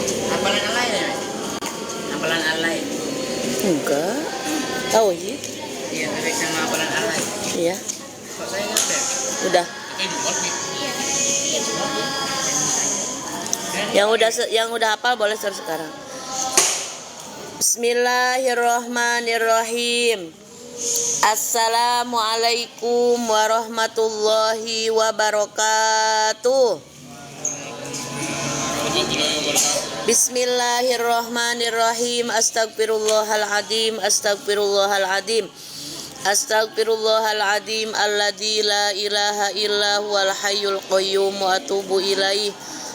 Hafalan alay ya? Hafalan alay. Enggak. Tauhid. Iya, tapi sama hafalan alay. Iya. Kok saya nggak ada? Udah. Yang udah hafal boleh start sekarang. Bismillahirrahmanirrahim. Assalamualaikum warahmatullahi wabarakatuh. Bismillahirrahmanirrahim. Astagfirullahaladzim. Astagfirullahaladzim. Astagfirullahaladzim. Alladzi la ilaha illa huwal hayyul qayyum wa atubu ilaih.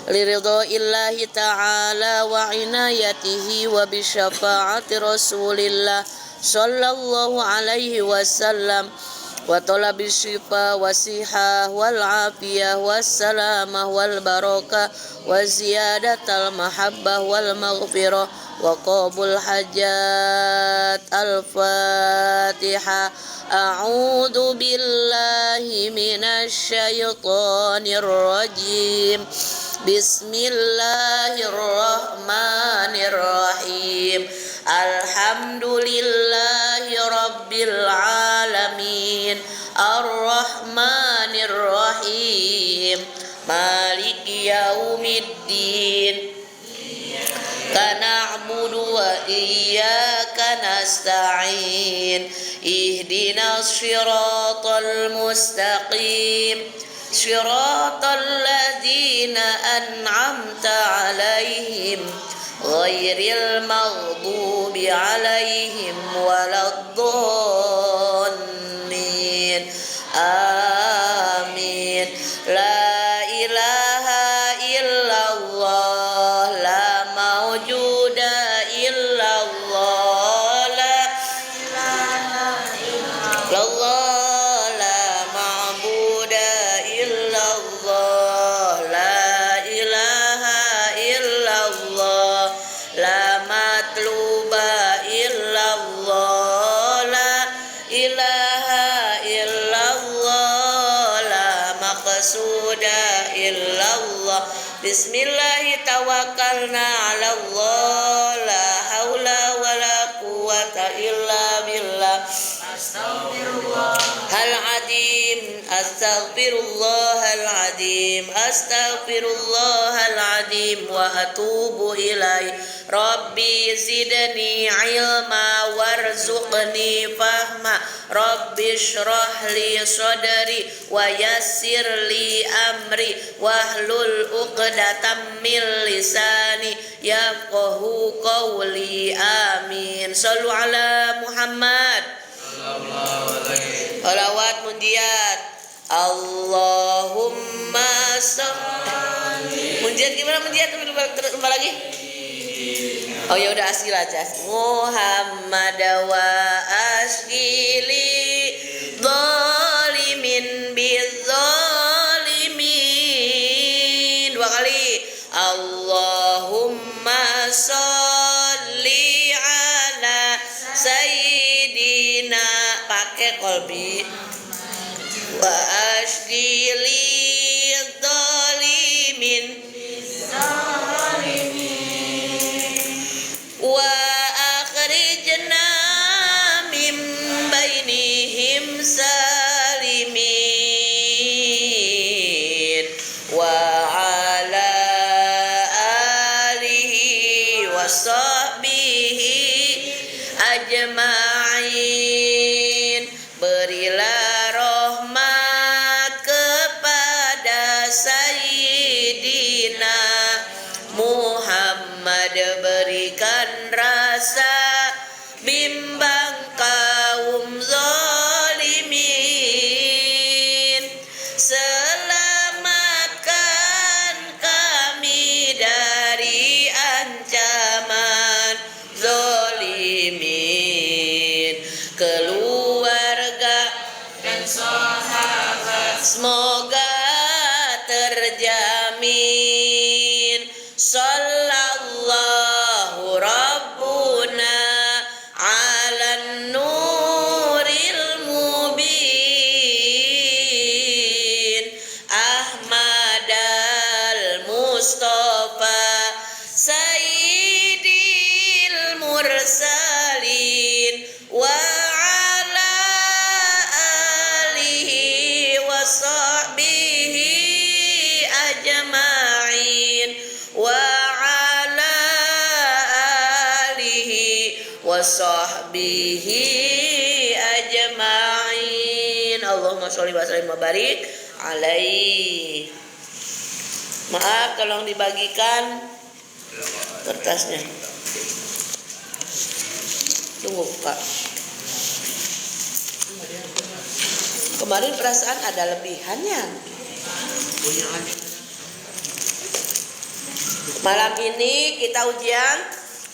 Liridha'illahi ta'ala wa inayatihi wa bisyafa'ati rasulillah sallallahu alaihi wasallam wa talabi syifa wa siha wal afiyah wassalamah wal barakah wa ziyadatal mahabbah wal maghfirah wa qabul hajat. Al-Fatihah. A'udzu billahi minasy syaithanir rajim. Bismillahirrahmanirrahim. Alhamdulillahi rabbil alamin. Ar-Rahmanir Rahim. Maliki yaumiddin. Na'budu wa iyyaka nasta'in. Ihdinas siratal mustaqim. Siratal ladzina an'amta 'alaihim ghairil maghdubi 'alaihim waladdallin. Amin. La ilaha illallah, la maujuda illallah, la ilaha illallah, la ma'buda illallah, la ilaha illallah, la matluba illallah, la ilaha illallah, la maqsuda illallah. Bismillahi tawakkalna 'ala Allah, la haula wala quwwata illa billah. Al-Adim, astaghfirullahal-adim, astaghfirullahal-adim wa atubu ilaih. Rabbi zidni ilma warzuqni fahma. Rabbi shrah li sadri wa yassir li amri wahlul 'uqdatam min lisani yafqahu qawli. Amin. Shallu ala Muhammad. Salawat munjiat. Allahumma sholli. Munjiat gimana munjiat? Coba lagi. Oh ya udah asli aja. Muhammad wa asgili zalimin bizzalimin. Dua kali. Allahumma sholli ala sayyidina, pakai kolbi, wa asgili zalimin wa akhrijna min bainihim salimin wa ala alihi wa sahbihi ajma'in. Berilah rahmat kepada Sayyidina Muhammad, berikan rasa bimbang kaum zalimin. Selamatkan kami dari ancaman wa sahbihi ajma'in. Allahumma sholli wa sallim wa barik alaihi. Maaf, tolong dibagikan kertasnya. Tunggu Pak. Kemarin perasaan ada lebihannya. Malam ini kita ujian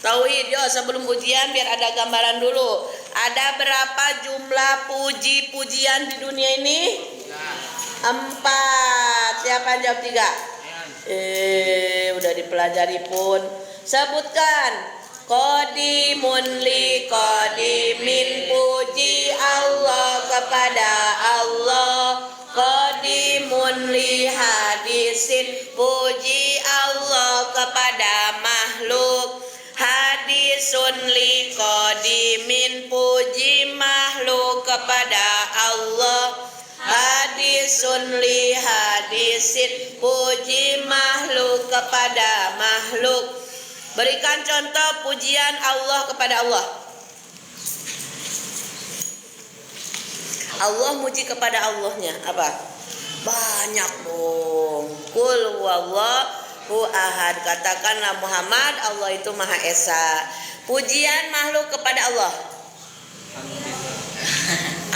tauhid. Yo, sebelum ujian biar ada gambaran dulu. Ada berapa jumlah puji-pujian di dunia ini? 4. Siapa yang jawab 3? Udah dipelajari pun. Sebutkan. Qadimun li qadimin, puji Allah kepada Allah. Qadimun li hadisin, puji Allah kepada makhluk. Hadisun li qadimin, puji makhluk kepada Allah. Hadisun li hadisin, puji makhluk kepada makhluk. Berikan contoh pujian Allah kepada Allah. Allah muji kepada Allahnya apa? Banyak dong. Qul huwallahu ahad. Katakanlah Muhammad, Allah itu Maha Esa. Pujian makhluk kepada Allah.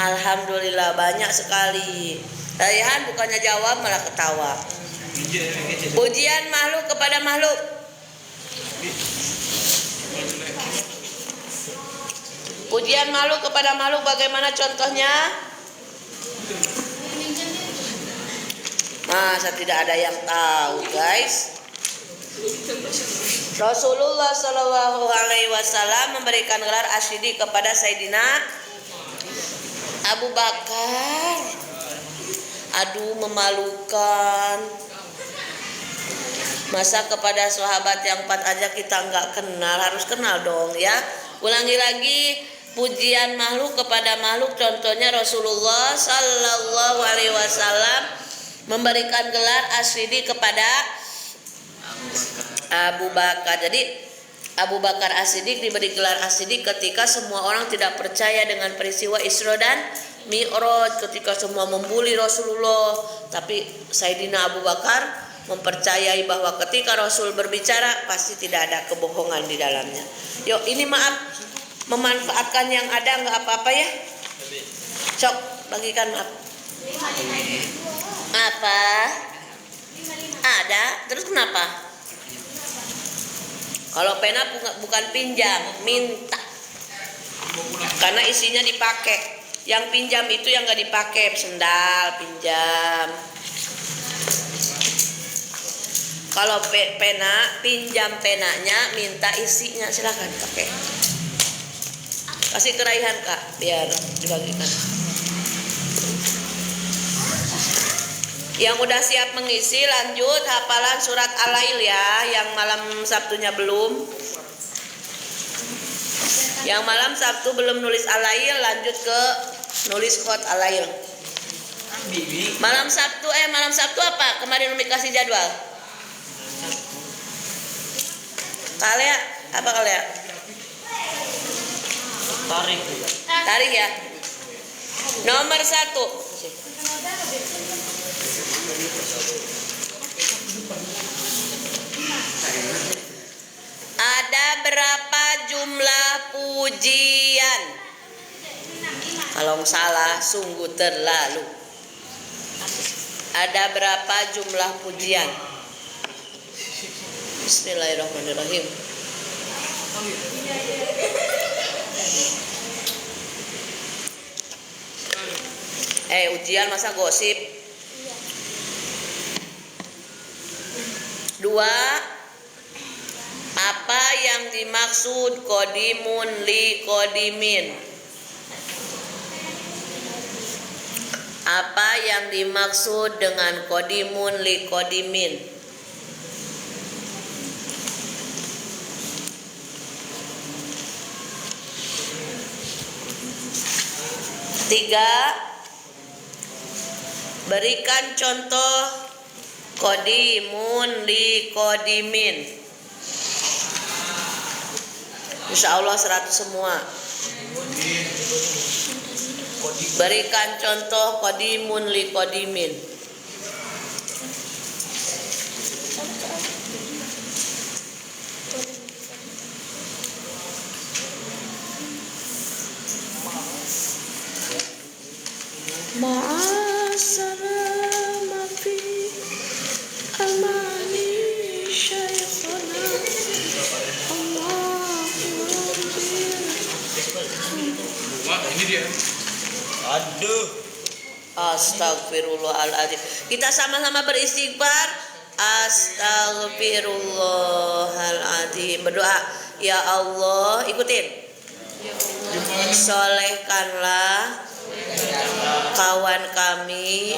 Alhamdulillah banyak sekali. Rayhan bukannya jawab malah ketawa. Pujian makhluk kepada makhluk. Pujian makhluk kepada makhluk bagaimana contohnya? Masa tidak ada yang tahu, guys? Rasulullah Shallallahu Alaihi Wasallam memberikan gelar As-Siddiq kepada Sayyidina Abu Bakar. Aduh, memalukan. Masa kepada sahabat yang 4 aja kita nggak kenal, harus kenal dong ya. Ulangi lagi, pujian makhluk kepada makhluk, contohnya Rasulullah Sallallahu Alaihi Wasallam memberikan gelar As-Siddiq kepada Abu Bakar. Jadi Abu Bakar As-Siddiq diberi gelar As-Siddiq ketika semua orang tidak percaya dengan peristiwa Isra dan Mi'raj, ketika semua membuli Rasulullah. Tapi Sayyidina Abu Bakar mempercayai bahwa ketika Rasul berbicara pasti tidak ada kebohongan di dalamnya. Yuk, ini maaf memanfaatkan yang ada, nggak apa-apa ya. Sok bagikan maaf. Apa? Ada. Terus kenapa? Kalau pena bukan pinjam, minta. Karena isinya dipakai. Yang pinjam itu yang nggak dipakai, sendal pinjam. Kalau pena, pinjam penanya, minta isinya, silakan pakai. Kasih ke Rayhan Kak, biar dibagikan. Yang udah siap mengisi lanjut hafalan surat Al-Lail ya, yang malam Sabtunya belum. Yang malam Sabtu belum nulis Al-Lail, lanjut ke nulis khot Al-Lail. Malam Sabtu apa? Kemarin Umi kasih jadwal. Kalian apa kalian? Tarik ya. Nomor 1. Ada berapa jumlah pujian? Kalau salah sungguh terlalu. Ada berapa jumlah pujian? Bismillahirrahmanirrahim. Ujian masa gosip? 2. Apa yang dimaksud qadimun li qadimin? Apa yang dimaksud dengan qadimun li qadimin? 3. Berikan contoh qadimun li qadimin. Insya Allah 100 semua. Berikan contoh qadimun li qadimin. Ma'assalama fi amani syaitana Ini dia. Aduh. Astagfirullahaladzim. Kita sama-sama beristighfar. Astagfirullahaladzim. Berdoa, ya Allah, ikutin. Solehkanlah kawan kami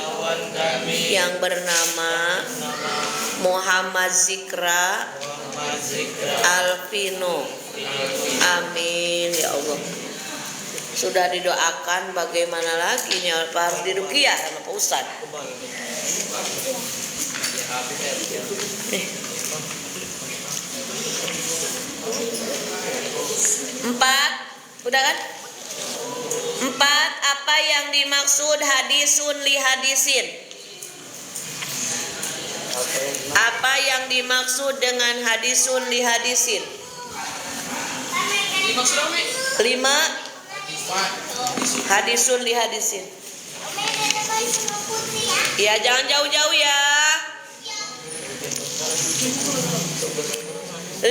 yang bernama Muhammad Zikra Alvino. Amin ya Allah. Sudah didoakan, bagaimana lagi nih, harus diruqyah sama Pak Ustad. Empat, udah kan? Empat, apa yang dimaksud hadisun li hadisin? Apa yang dimaksud dengan hadisun li hadisin? Lima, hadisun li hadisin. Ya, jangan jauh-jauh ya. 5.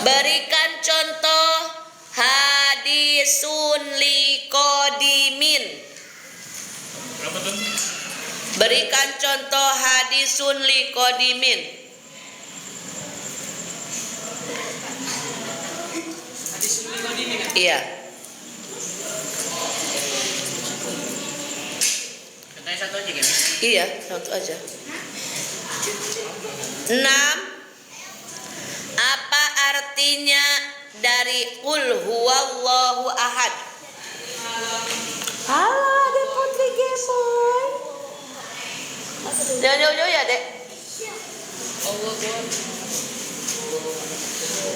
Berikan contoh hadisun li qadimin. Berikan contoh hadisun li qadimin. Iya. Contohnya satu aja kan? Iya, satu aja. 6. Apa artinya dari qul huwallahu ahad? Halo, Dek Putri Gemoy. Jangan jauh-jauh ya, Dek.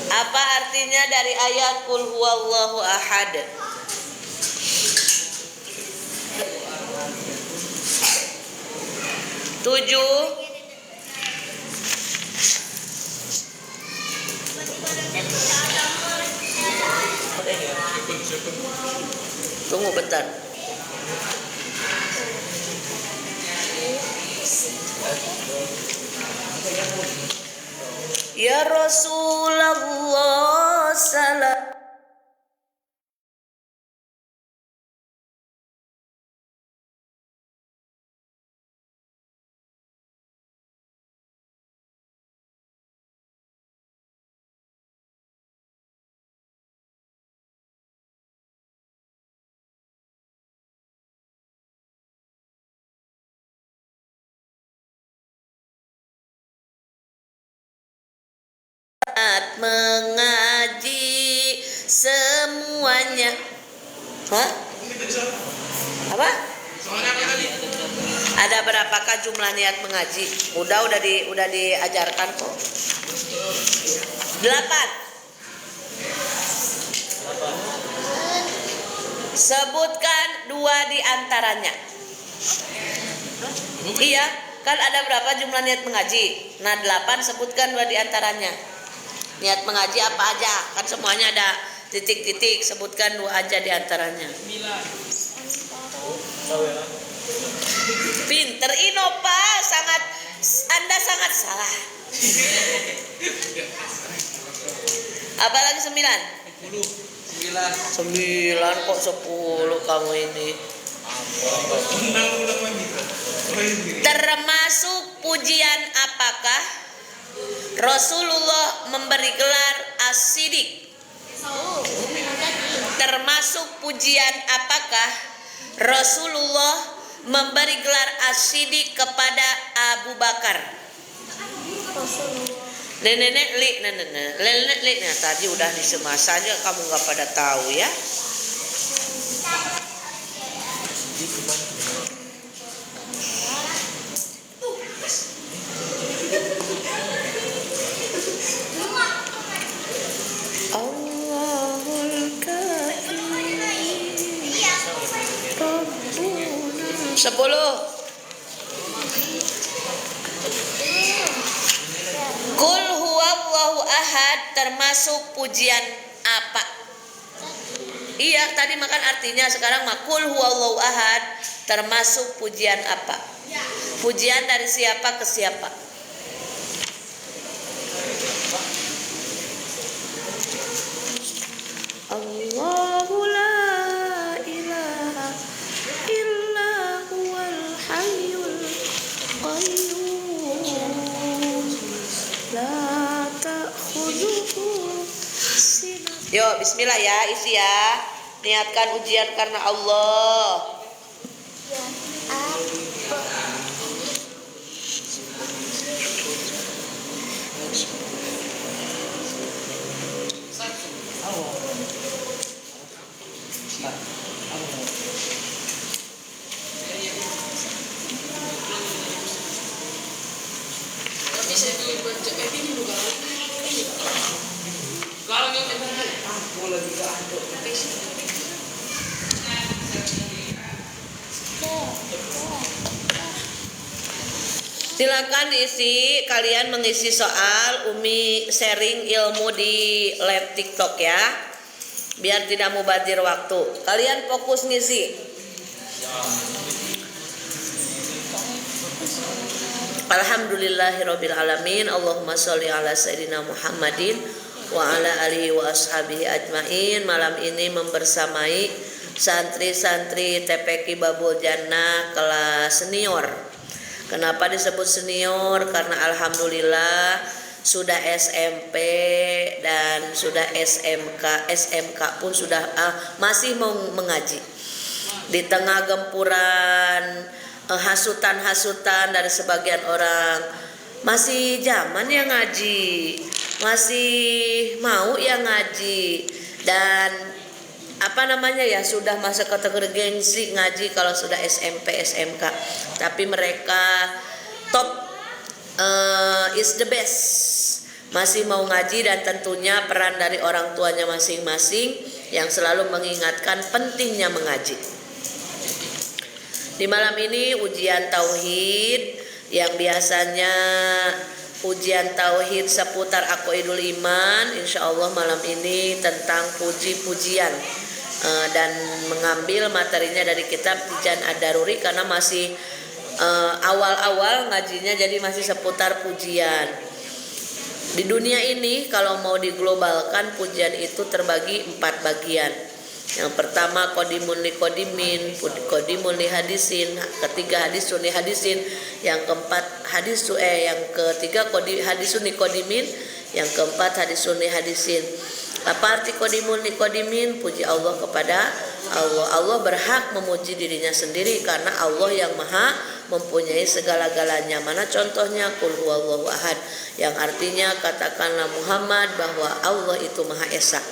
Apa artinya dari ayat qul huwallahu ahad? 7. Tunggu bentar. Ya Rasulullah salam. Mengaji semuanya. Hah? Apa? Ada berapakah jumlah niat mengaji? Udah diajarkan kok. 8. Sebutkan 2 di antaranya. Iya, kan ada berapa jumlah niat mengaji? Nah, 8, sebutkan 2 di antaranya. Niat mengaji apa aja? Kan semuanya ada titik-titik, sebutkan 2 aja di antaranya. Pinter Inopa, Anda sangat salah. Apalagi 9? 9 kok 10 kamu ini. Termasuk pujian apakah Rasulullah memberi gelar as-siddiq? Termasuk pujian apakah Rasulullah memberi gelar as-siddiq kepada Abu Bakar? Nenek li. Nah, tadi udah disemas aja, kamu nggak pada tahu ya. Qul huwallahu ahad termasuk pujian apa? Iya, tadi makan artinya, sekarang qul huwallahu ahad termasuk pujian apa? Pujian dari siapa ke siapa? Allahu la ilaha illa huwal hayyul qayyum la ta'khudhuhu sinatun. Yo, bismillah ya, isi ya. Niatkan ujian karena Allah. Silakan diisi, kalian mengisi soal. Umi sharing ilmu di live TikTok ya, biar tidak mubazir waktu. Kalian fokus ngisi. Alhamdulillahirabbil alamin. Allahumma sholli ala sayyidina Muhammadin wa ala alihi wa ashabihi ajmain. Malam ini membersamai santri-santri TPQ Babul Jannah kelas senior. Kenapa disebut senior? Karena alhamdulillah sudah SMP dan sudah SMK. SMK pun sudah masih mau mengaji. Di tengah gempuran hasutan-hasutan dari sebagian orang, masih zaman ya ngaji, masih mau ya ngaji, dan sudah masuk kategori gengsi ngaji kalau sudah SMP SMK. Tapi mereka top is the best, masih mau ngaji, dan tentunya peran dari orang tuanya masing-masing yang selalu mengingatkan pentingnya mengaji. Di malam ini ujian tauhid, yang biasanya ujian tauhid seputar aqaidul iman, insya Allah malam ini tentang puji-pujian, dan mengambil materinya dari kitab Tijan Ad-Daruri karena masih awal-awal ngajinya, jadi masih seputar pujian. Di dunia ini kalau mau diglobalkan, pujian itu terbagi 4 bagian. Yang pertama qodimun li qodimin, qodimun li hadisin, ketiga hadisun li hadisin, yang keempat yang ketiga hadisun li qodimin, yang keempat hadisun li hadisin. Apa arti qodimun li qodimin? Puji Allah kepada Allah. Allah berhak memuji dirinya sendiri karena Allah yang maha mempunyai segala-galanya. Mana contohnya? Qul huwallahu ahad, yang artinya katakanlah Muhammad bahwa Allah itu maha esa.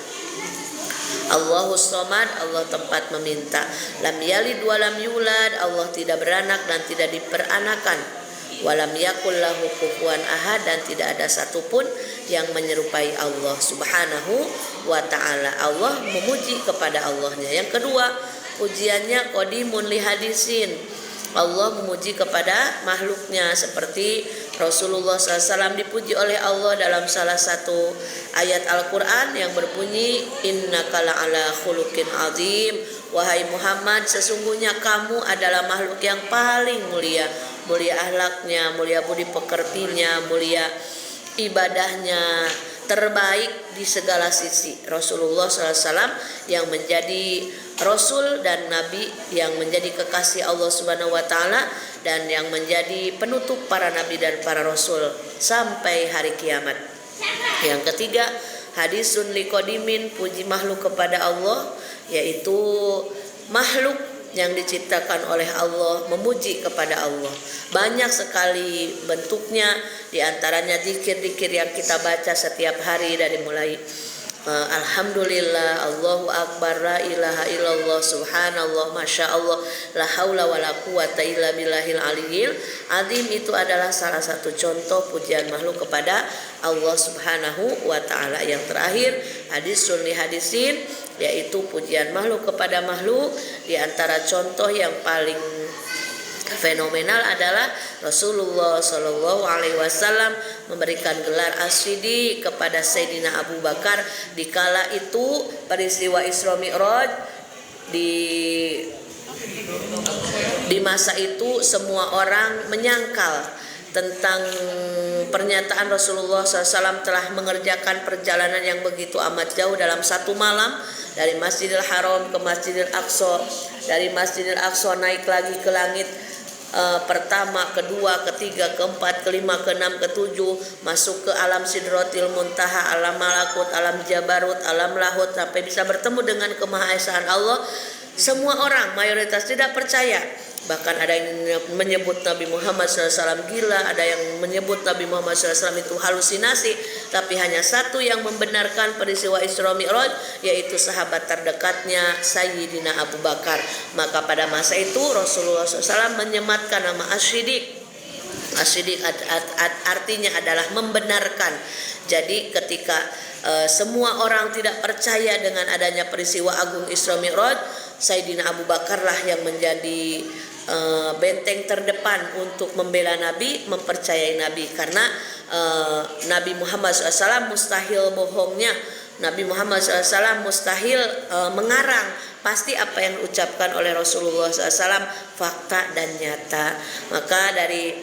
Allahus somad, Allah tempat meminta. Lam yalid wa lam yulad, Allah tidak beranak dan tidak diperanakan. Walam yakul lahu kufuwan ahad, dan tidak ada satupun yang menyerupai Allah subhanahu wa ta'ala. Allah memuji kepada Allahnya. Yang kedua, pujiannya qodimun li hadisin, Allah memuji kepada makhluknya, seperti Rasulullah SAW dipuji oleh Allah dalam salah satu ayat Al-Quran yang berbunyi innaka la'ala khuluqin azim. Wahai Muhammad, sesungguhnya kamu adalah makhluk yang paling mulia. Mulia akhlaknya, mulia budi pekertinya, mulia ibadahnya, terbaik di segala sisi. Rasulullah SAW yang menjadi Rasul dan Nabi, yang menjadi kekasih Allah Subhanahu wa Ta'ala, dan yang menjadi penutup para Nabi dan para Rasul sampai hari kiamat. Yang ketiga, hadisun liqodimin, puji makhluk kepada Allah, yaitu makhluk yang diciptakan oleh Allah memuji kepada Allah. Banyak sekali bentuknya, diantaranya zikir-zikir yang kita baca setiap hari, dari mulai Alhamdulillah, Allahu Akbar, la ilaha illallah, subhanallah, masya Allah, la haula wa la quwata illa billahil aliyil azim. Itu adalah salah satu contoh pujian makhluk kepada Allah subhanahu wa ta'ala. Yang terakhir, hadisun li hadisin, yaitu pujian makhluk kepada makhluk. Di antara contoh yang paling fenomenal adalah Rasulullah Shallallahu Alaihi Wasallam memberikan gelar As-Siddiq kepada Sayyidina Abu Bakar. Dikala itu peristiwa Isra Mi'raj di masa itu semua orang menyangkal tentang pernyataan Rasulullah SAW telah mengerjakan perjalanan yang begitu amat jauh dalam satu malam dari Masjidil Haram ke Masjidil Aqsa, dari Masjidil Aqsa naik lagi ke langit pertama, kedua, ketiga, keempat, kelima, keenam, ketujuh, masuk ke alam Sidratil Muntaha, alam Malakut, alam Jabarut, alam Lahut, sampai bisa bertemu dengan kemahaesaan Allah. Semua orang mayoritas tidak percaya. Bahkan ada yang menyebut Nabi Muhammad SAW gila, ada yang menyebut Nabi Muhammad SAW itu halusinasi. Tapi hanya satu yang membenarkan peristiwa Isra Mi'raj, yaitu sahabat terdekatnya Sayyidina Abu Bakar. Maka pada masa itu Rasulullah SAW menyematkan nama As-Siddiq. As-Siddiq artinya adalah membenarkan. Jadi ketika semua orang tidak percaya dengan adanya peristiwa agung Isra Mi'raj, Sayyidina Abu Bakar lah yang menjadi benteng terdepan untuk membela Nabi, mempercayai Nabi. Karena Nabi Muhammad SAW mustahil bohongnya, Nabi Muhammad SAW mustahil mengarang. Pasti apa yang diucapkan oleh Rasulullah SAW fakta dan nyata. Maka dari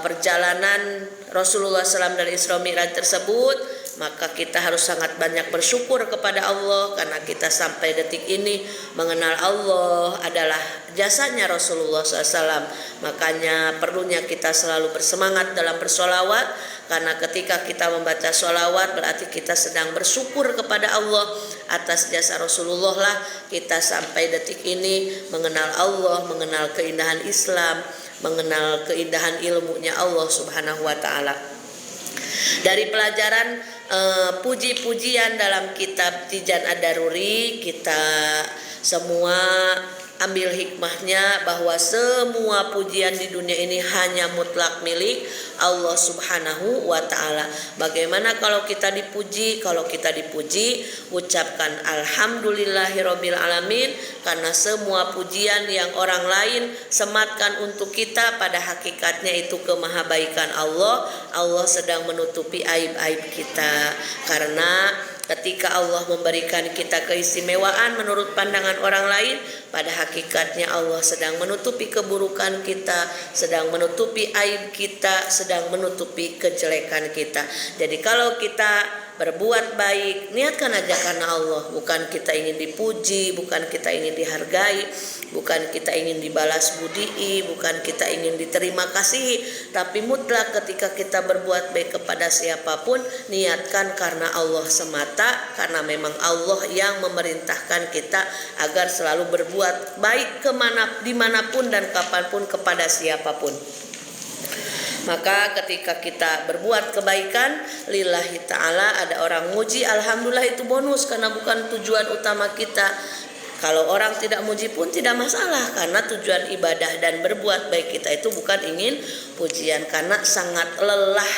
perjalanan Rasulullah SAW dari Isra Mi'raj tersebut, maka kita harus sangat banyak bersyukur kepada Allah, karena kita sampai detik ini mengenal Allah adalah jasanya Rasulullah SAW. Makanya perlunya kita selalu bersemangat dalam bersolawat, karena ketika kita membaca solawat berarti kita sedang bersyukur kepada Allah. Atas jasa Rasulullah lah kita sampai detik ini mengenal Allah, mengenal keindahan Islam, mengenal keindahan ilmunya Allah Subhanahu wa Ta'ala. Dari pelajaran puji-pujian dalam kitab Tijan Ad-Daruri, kita semua ambil hikmahnya bahwa semua pujian di dunia ini hanya mutlak milik Allah Subhanahu wa Ta'ala. Bagaimana kalau kita dipuji? Kalau kita dipuji, ucapkan alhamdulillahirabbil alamin, karena semua pujian yang orang lain sematkan untuk kita pada hakikatnya itu kemahabaikan Allah. Allah sedang menutupi aib-aib kita, karena ketika Allah memberikan kita keistimewaan menurut pandangan orang lain, pada hakikatnya Allah sedang menutupi keburukan kita, sedang menutupi aib kita, sedang menutupi kejelekan kita. Jadi kalau kita berbuat baik, niatkan aja karena Allah. Bukan kita ingin dipuji, bukan kita ingin dihargai, bukan kita ingin dibalas budi, bukan kita ingin diterima kasih, tapi mutlak ketika kita berbuat baik kepada siapapun, niatkan karena Allah semata, karena memang Allah yang memerintahkan kita agar selalu berbuat baik dimanapun dan kapanpun kepada siapapun. Maka ketika kita berbuat kebaikan lillahi ta'ala, ada orang muji, alhamdulillah itu bonus, karena bukan tujuan utama kita. Kalau orang tidak muji pun tidak masalah, karena tujuan ibadah dan berbuat baik kita itu bukan ingin pujian. Karena sangat lelah,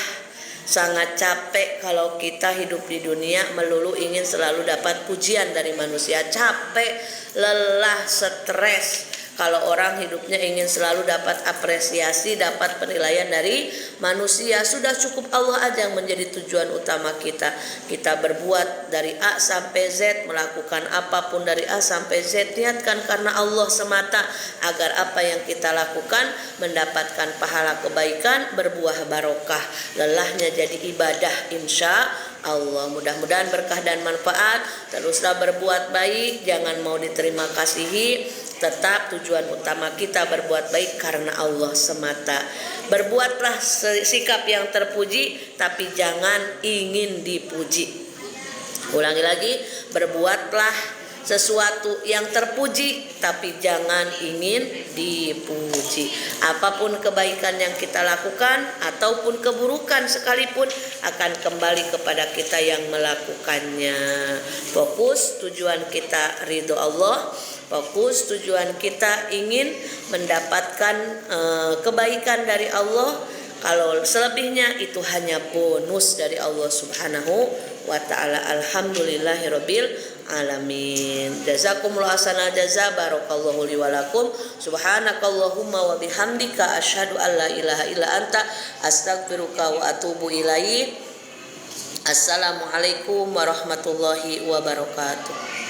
sangat capek kalau kita hidup di dunia melulu ingin selalu dapat pujian dari manusia. Capek, lelah, stres kalau orang hidupnya ingin selalu dapat apresiasi, dapat penilaian dari manusia. Sudah cukup Allah aja yang menjadi tujuan utama kita. Kita berbuat dari A sampai Z, melakukan apapun dari A sampai Z, niatkan karena Allah semata, agar apa yang kita lakukan mendapatkan pahala kebaikan, berbuah barokah, lelahnya jadi ibadah insya Allah. Mudah-mudahan berkah dan manfaat. Teruslah berbuat baik, jangan mau diterima kasihi. Tetap tujuan utama kita berbuat baik karena Allah semata. Berbuatlah sikap yang terpuji, tapi jangan ingin dipuji. Ulangi lagi, berbuatlah sesuatu yang terpuji, tapi jangan ingin dipuji. Apapun kebaikan yang kita lakukan ataupun keburukan sekalipun akan kembali kepada kita yang melakukannya. Fokus tujuan kita ridho Allah, fokus tujuan kita ingin mendapatkan kebaikan dari Allah. Kalau selebihnya itu hanya bonus dari Allah Subhanahu wa Ta'ala. Alhamdulillahirabbil alamin. Jazakumullah hasanal jaza, barakallahu li wa lakum. Subhanakallahumma wa bihamdika asyhadu an la ilaha illa anta astaghfiruka wa atubu ilaik. Assalamualaikum warahmatullahi wabarakatuh.